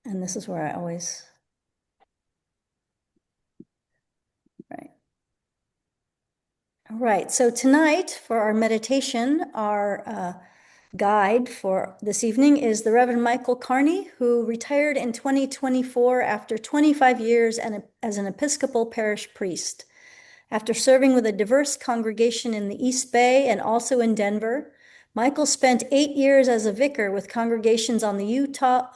and this is where I always, right. All right, so tonight for our meditation, our guide for this evening is the Reverend Michael Carney, who retired in 2024 after 25 years as an Episcopal parish priest. After serving with a diverse congregation in the East Bay and also in Denver, Michael spent 8 years as a vicar with congregations on the Uintah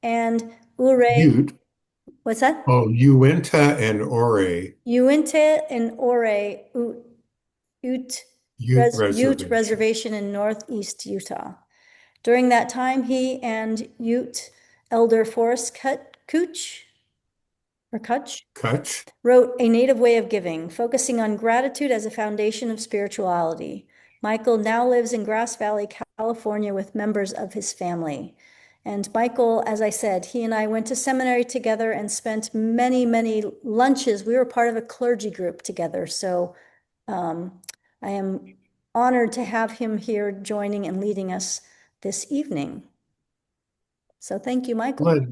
and Ouray. Ute. What's that? Oh, Uintah and Ouray. Uintah and Ouray, Ute, Ute Ute Reservation. Reservation in Northeast Utah. During that time, he and Ute Elder Forrest Cuch, or Cuch, Cuch. wrote A Native Way of Giving, focusing on gratitude as a foundation of spirituality. Michael now lives in Grass Valley, California, with members of his family. And Michael, as I said, he and I went to seminary together and spent many, many lunches. We were part of a clergy group together. So I am honored to have him here joining and leading us this evening. So thank you, Michael. Well,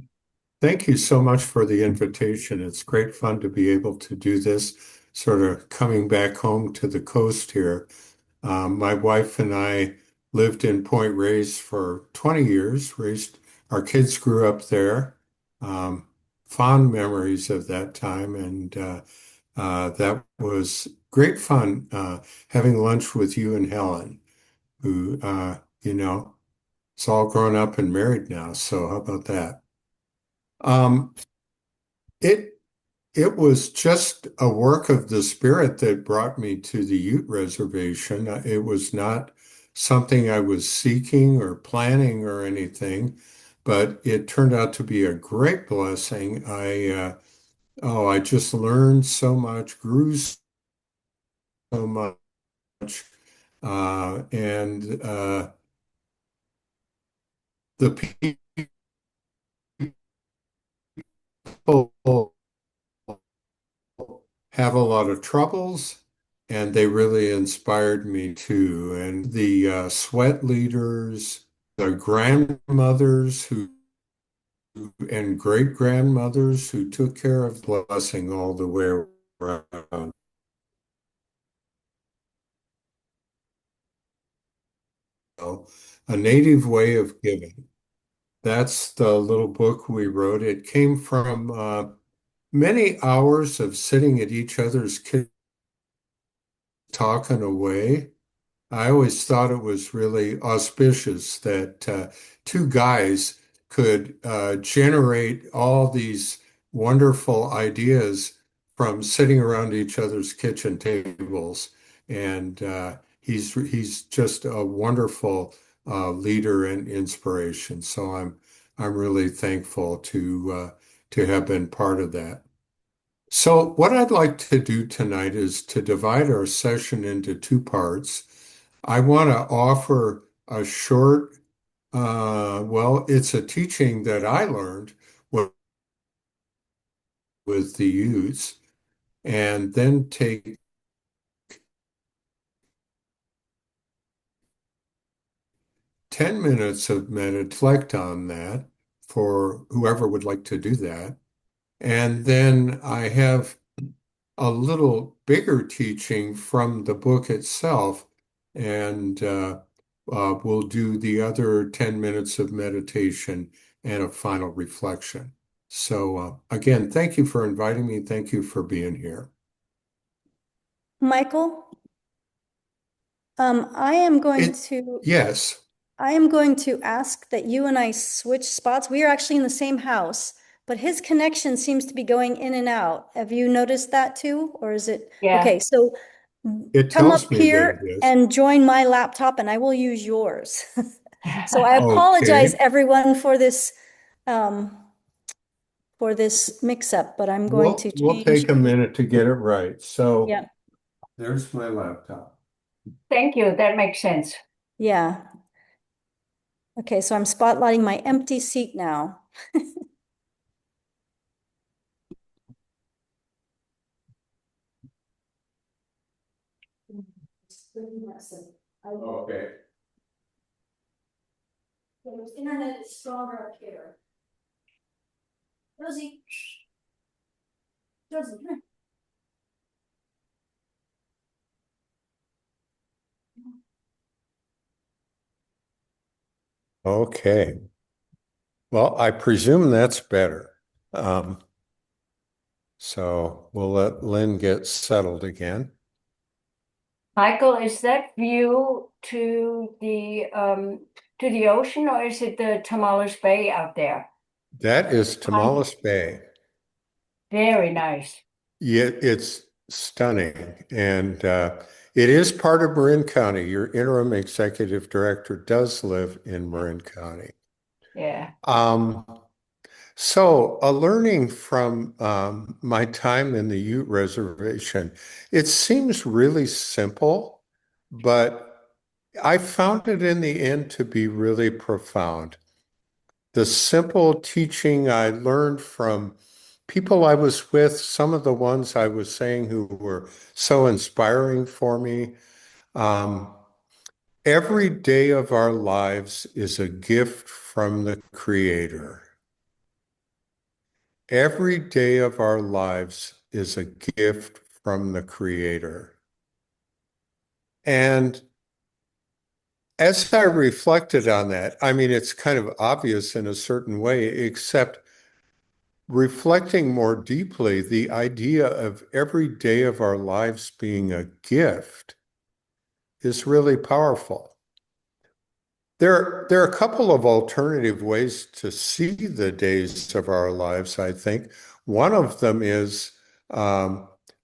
thank you so much for the invitation. It's great fun to be able to do this, sort of coming back home to the coast here. My wife and I lived in Point Reyes for 20 years, raised our kids grew up there. Um, Fond memories of that time, and that was great fun having lunch with you and Helen, who, it's all grown up and married now. So how about that? Um, it it was just a work of the Spirit that brought me to the Ute Reservation. It was not something I was seeking or planning or anything, but it turned out to be a great blessing. I just learned so much, grew so much, and the people have a lot of troubles, and they really inspired me too. And the sweat leaders, the grandmothers who and great grandmothers who took care of blessing all the way around. A native way of giving. That's the little book we wrote. It came from many hours of sitting at each other's kitchen talking away. I always thought it was really auspicious that two guys could generate all these wonderful ideas from sitting around each other's kitchen tables. And he's just a wonderful leader and inspiration. So I'm really thankful to have been part of that. So, what I'd like to do tonight is to divide our session into two parts. I want to offer a short, it's a teaching that I learned with the youths, and then take 10 minutes of reflect on that for whoever would like to do that. And then I have a little bigger teaching from the book itself, and we'll do the other 10 minutes of meditation and a final reflection. So, again, thank you for inviting me. Thank you for being here. Michael, I am going It, to yes. ask that you and I switch spots. We are actually in the same house, but his connection seems to be going in and out. Have you noticed that too? Or is it Yeah. okay? So It come up tells me that it here is. and join my laptop and I will use yours. So I apologize Okay. everyone um, for this mix-up, but I'm going to We'll change. take a minute to get it right. So Yeah. there's my laptop. Thank you. That makes sense. Yeah. Okay, so I'm spotlighting my empty seat now. Okay. The internet is stronger up here. Rosie, Rosie, come Okay. Well, I presume that's better. Um, so we'll let Lynn get settled again. Michael, is that view to the ocean, or is it the Tamales Bay out there? That is Tamales Bay. Very nice. Yeah, it's stunning. And it is part of Marin County. Your interim executive director does live in Marin County. Yeah. Um, so, a learning from my time in the Ute Reservation, it seems really simple, but I found it in the end to be really profound. The simple teaching I learned from people I was with, some of the ones I was saying who were so inspiring for me. Um, every day of our lives is a gift from the Creator. Every day of our lives is a gift from the Creator. And as I reflected on that, I mean, it's kind of obvious in a certain way, except reflecting more deeply, the idea of every day of our lives being a gift is really powerful. There are a couple of alternative ways to see the days of our lives, I think. One of them is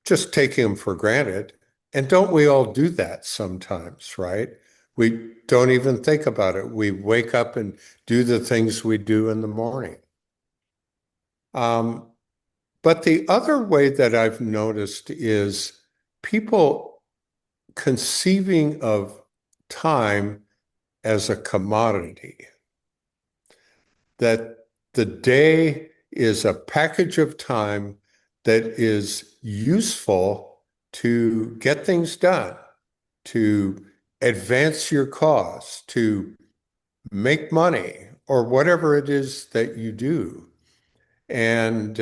just taking them for granted. And don't we all do that sometimes, right? We don't even think about it. We wake up and do the things we do in the morning. Um, but the other way that I've noticed is people conceiving of time as a commodity, that the day is a package of time that is useful to get things done, to advance your cause, to make money, or whatever it is that you do. And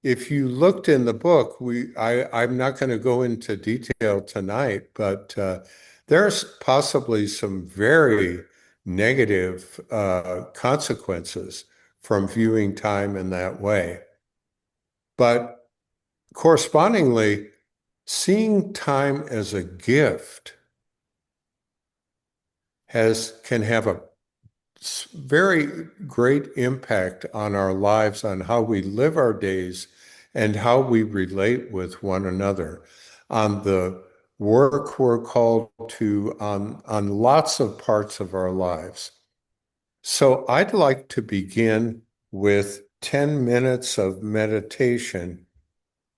if you looked in the book, I'm not going to go into detail tonight, but there's possibly some very negative consequences from viewing time in that way. But correspondingly, seeing time as a gift can have a very great impact on our lives, on how we live our days and how we relate with one another, on the work we're called to on lots of parts of our lives. So I'd like to begin with 10 minutes of meditation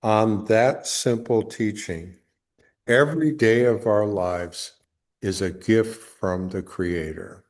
on that simple teaching. Every day of our lives is a gift from the Creator.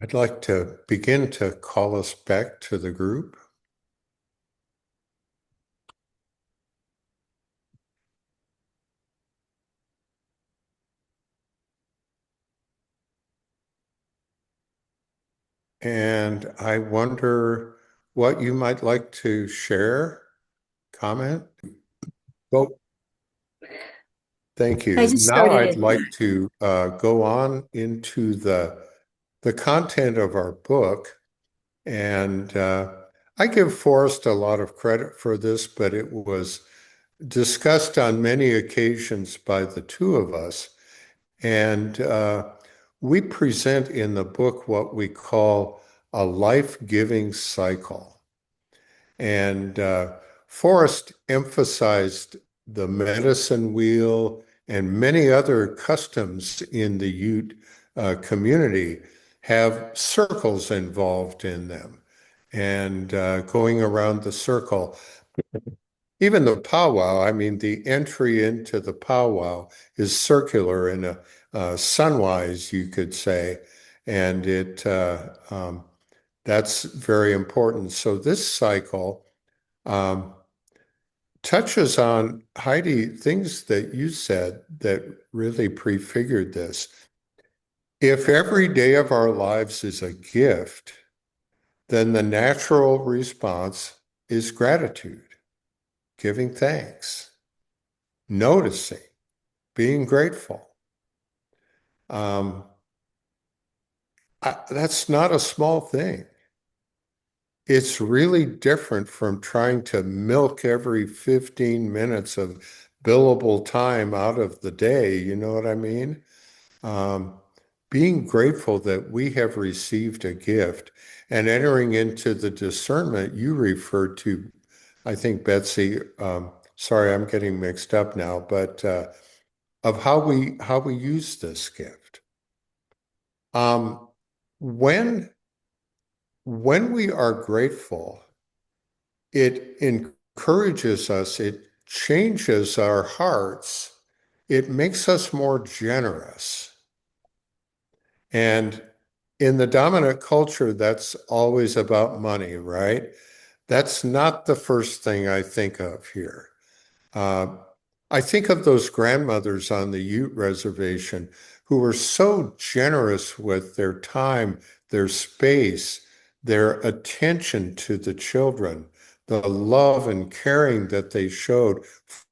I'd like to begin to call us back to the group. And I wonder what you might like to share, comment. Well, thank I you. just Now I'd started. like to go on into the content of our book. And I give Forrest a lot of credit for this, but it was discussed on many occasions by the two of us. And we present in the book what we call a life-giving cycle. And Forrest emphasized the medicine wheel and many other customs in the Ute community have circles involved in them. And going around the circle, even the powwow, I mean, the entry into the powwow is circular in a sunwise, you could say. And that's very important. So this cycle um, touches on, Heidi, things that you said that really prefigured this. If every day of our lives is a gift, then the natural response is gratitude, giving thanks, noticing, being grateful. Um, that's not a small thing. It's really different from trying to milk every 15 minutes of billable time out of the day. You know what I mean? Um, Being grateful that we have received a gift and entering into the discernment you referred to, I think, Betsy, sorry, I'm getting mixed up now, but of how we use this gift. Um, when when we are grateful, it encourages us, it changes our hearts, it makes us more generous. And in the dominant culture, that's always about money, right? That's not the first thing I think of here. Uh, I think of those grandmothers on the Ute Reservation who were so generous with their time, their space, their attention to the children, the love and caring that they showed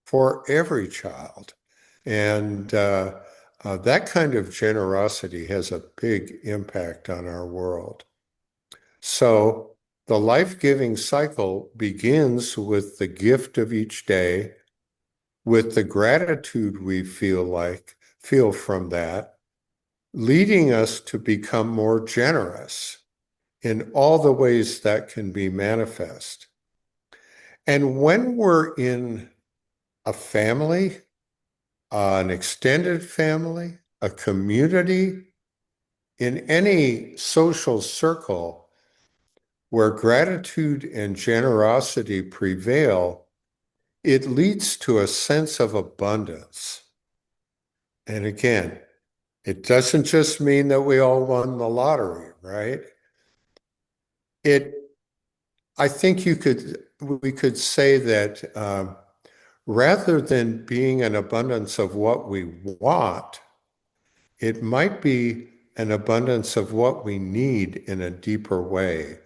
for every child. And that kind of generosity has a big impact on our world. So the life-giving cycle begins with the gift of each day, with the gratitude we feel from that, leading us to become more generous in all the ways that can be manifest. And when we're in a family, an extended family, a community, in any social circle where gratitude and generosity prevail, it leads to a sense of abundance. And again, it doesn't just mean that we all won the lottery, right? It, I think we could say that rather than being an abundance of what we want, it might be an abundance of what we need in a deeper way.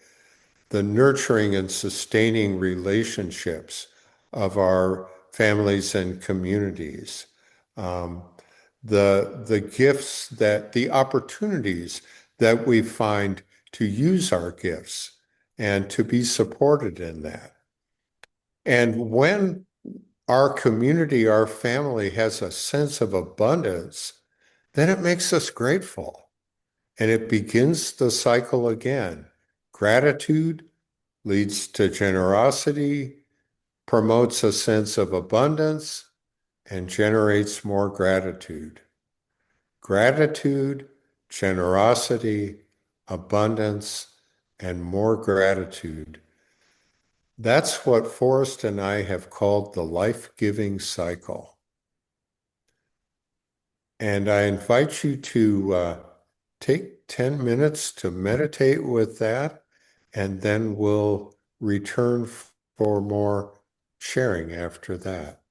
The nurturing and sustaining relationships of our families and communities. Um, the gifts the opportunities that we find to use our gifts and to be supported in that. And when our community, our family has a sense of abundance, then it makes us grateful. And it begins the cycle again. Gratitude leads to generosity, promotes a sense of abundance, and generates more gratitude. Gratitude, generosity, abundance, and more gratitude. That's what Forrest and I have called the life-giving cycle. And I invite you to take 10 minutes to meditate with that, and then we'll return for more sharing after that.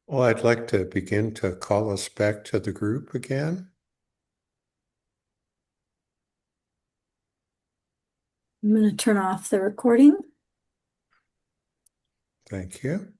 Well, I'd like to begin to call us back to the group again. I'm going to turn off the recording. Thank you.